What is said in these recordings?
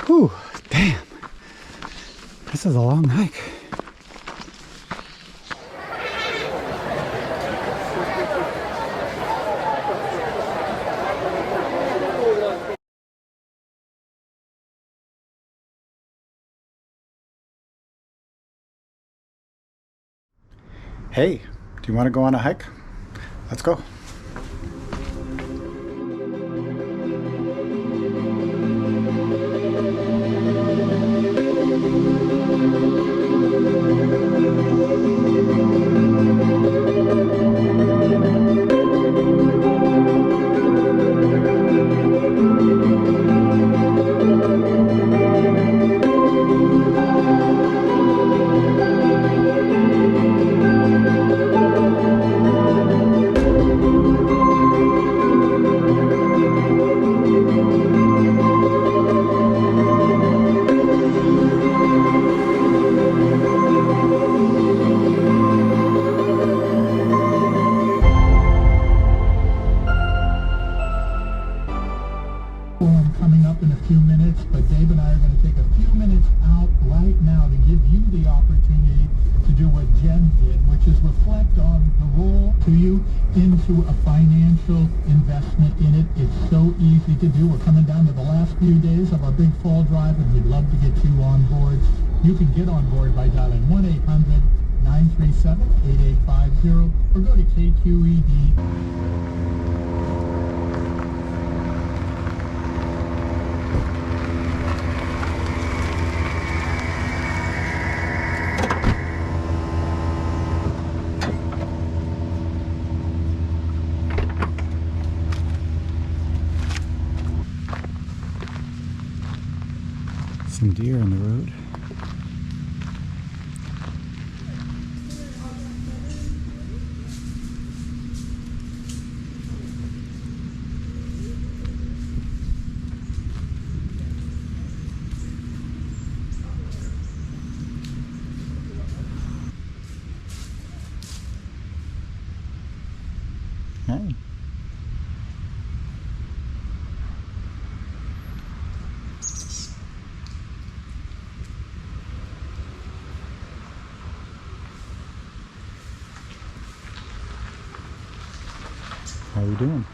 Whew, damn. This is a long hike. Hey, do you want to go on a hike? Let's go. Into a financial investment in it. It's so easy to do. We're coming down to the last few days of our big fall drive, and we'd love to get you on board. You can get on board by dialing 1-800-937-8850 or go to KQED. Some deer on the road. Hey. How you doing?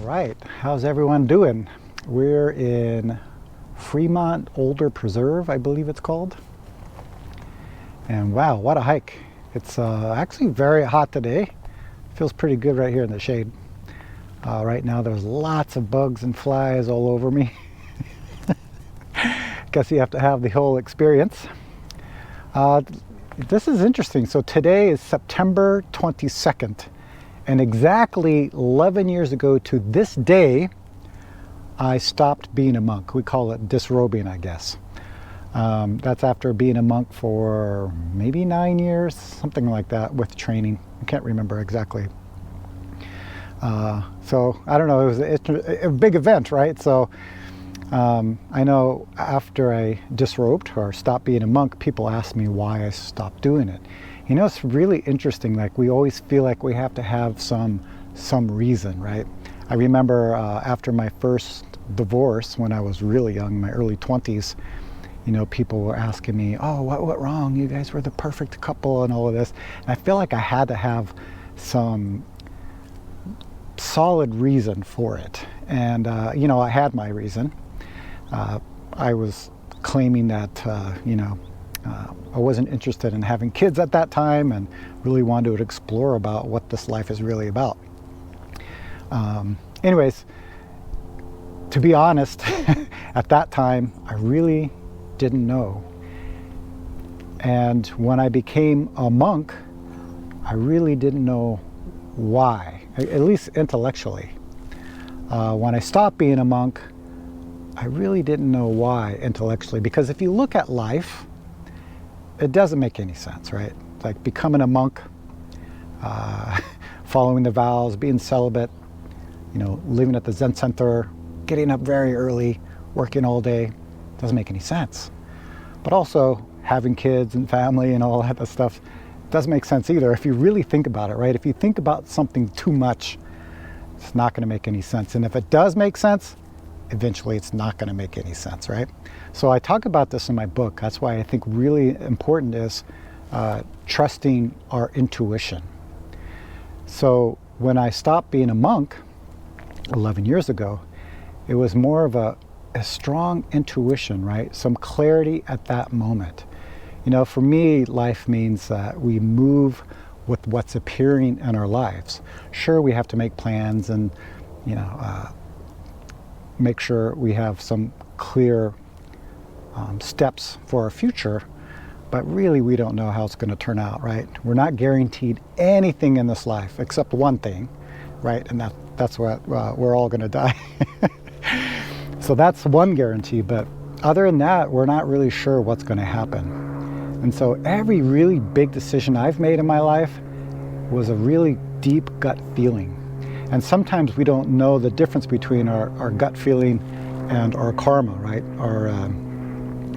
right, how's everyone doing? We're in Fremont Older Preserve, I believe it's called. And wow, what a hike. It's actually very hot today. Feels pretty good right here in the shade. Right now there's lots of bugs and flies all over me. Guess you have to have the whole experience. This is interesting. So today is September 22nd. And exactly 11 years ago to this day, I stopped being a monk. We call it disrobing, I guess. That's after being a monk for maybe 9 years, something like that, with training. I can't remember exactly. So I don't know, it was a big event, right? So I know after I disrobed or stopped being a monk, people ask me why I stopped doing it. You know, it's really interesting. Like, we always feel like we have to have some reason, right? I remember after my first divorce, when I was really young, my early 20s, you know, people were asking me, oh, what went wrong? You guys were the perfect couple and all of this. And I feel like I had to have some solid reason for it. And, you know, I had my reason. I was claiming that, you know, I wasn't interested in having kids at that time and really wanted to explore about what this life is really about. Anyways, to be honest, at that time, I really didn't know. And when I became a monk, I really didn't know why, at least intellectually. When I stopped being a monk, I really didn't know why intellectually, because if you look at life, it doesn't make any sense, right? Like, becoming a monk, following the vows, being celibate, you know, living at the Zen center, getting up very early, working all day. Doesn't make any sense. But also having kids and family and all that stuff doesn't make sense either if you really think about it, right? If you think about something too much, it's not going to make any sense. And if it does make sense, eventually it's not going to make any sense, right? So I talk about this in my book. That's why I think really important is trusting our intuition. So when I stopped being a monk 11 years ago, it was more of a strong intuition, right? Some clarity at that moment. You know, for me, life means that we move with what's appearing in our lives. Sure, we have to make plans and, you know, make sure we have some clear steps for our future, but really we don't know how it's going to turn out, right? We're not guaranteed anything in this life except one thing, right? And that's what we're all going to die. So that's one guarantee, but other than that, we're not really sure what's going to happen. And so every really big decision I've made in my life was a really deep gut feeling. And sometimes we don't know the difference between our gut feeling and our karma, right? Our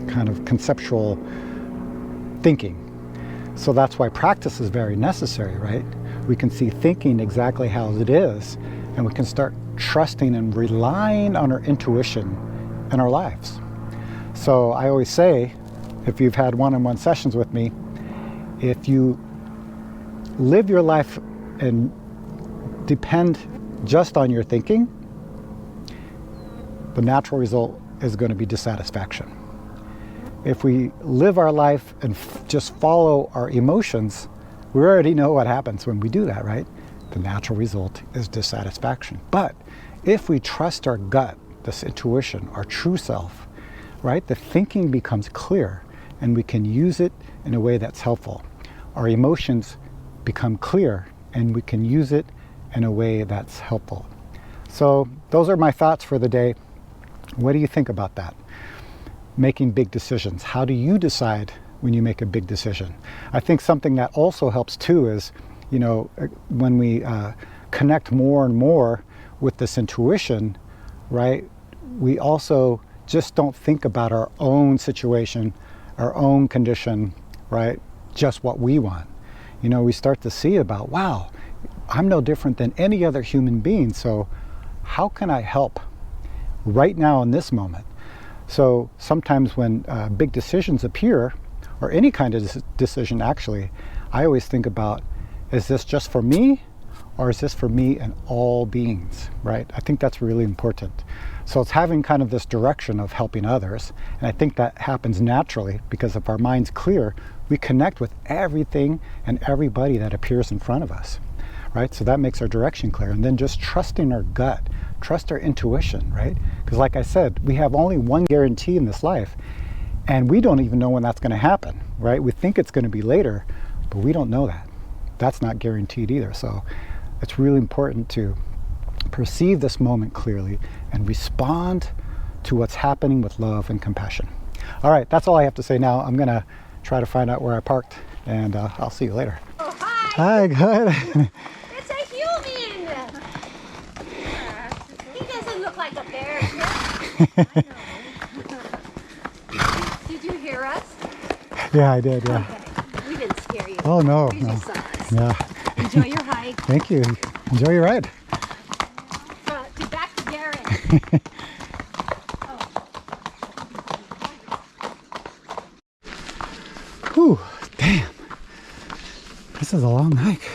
kind of conceptual thinking. So that's why practice is very necessary, right? We can see thinking exactly how it is, and we can start trusting and relying on our intuition in our lives. So I always say, if you've had one-on-one sessions with me, if you live your life and depend just on your thinking, the natural result is going to be dissatisfaction. If we live our life and just follow our emotions, we already know what happens when we do that, right? The natural result is dissatisfaction. But if we trust our gut, this intuition, our true self, right, the thinking becomes clear and we can use it in a way that's helpful. Our emotions become clear and we can use it in a way that's helpful. So those are my thoughts for the day. What do you think about that? Making big decisions. How do you decide when you make a big decision? I think something that also helps too is, you know, when we connect more and more with this intuition, right, we also just don't think about our own situation, our own condition, right, just what we want. You know, we start to see about, wow, I'm no different than any other human being, so how can I help right now in this moment? So sometimes when big decisions appear, or any kind of decision actually, I always think about, is this just for me, or is this for me and all beings, right? I think that's really important. So it's having kind of this direction of helping others, and I think that happens naturally because if our mind's clear, we connect with everything and everybody that appears in front of us, right? So that makes our direction clear, and then just trusting our gut, trust our intuition, right? Because like I said, we have only one guarantee in this life, and we don't even know when that's going to happen, right? We think it's going to be later, but we don't know that. That's not guaranteed either. So it's really important to perceive this moment clearly and respond to what's happening with love and compassion. All right, that's all I have to say now. I'm going to try to find out where I parked, and I'll see you later. Oh, hi. Hi, good. It's a human. He doesn't look like a bear. I know. Did you hear us? Yeah, I did, yeah. Okay. We didn't scare you. Oh, no. We No. just saw us. Yeah. Enjoy your hike. Thank you. Enjoy your ride. Back to Darren. Whew, damn. This is a long hike.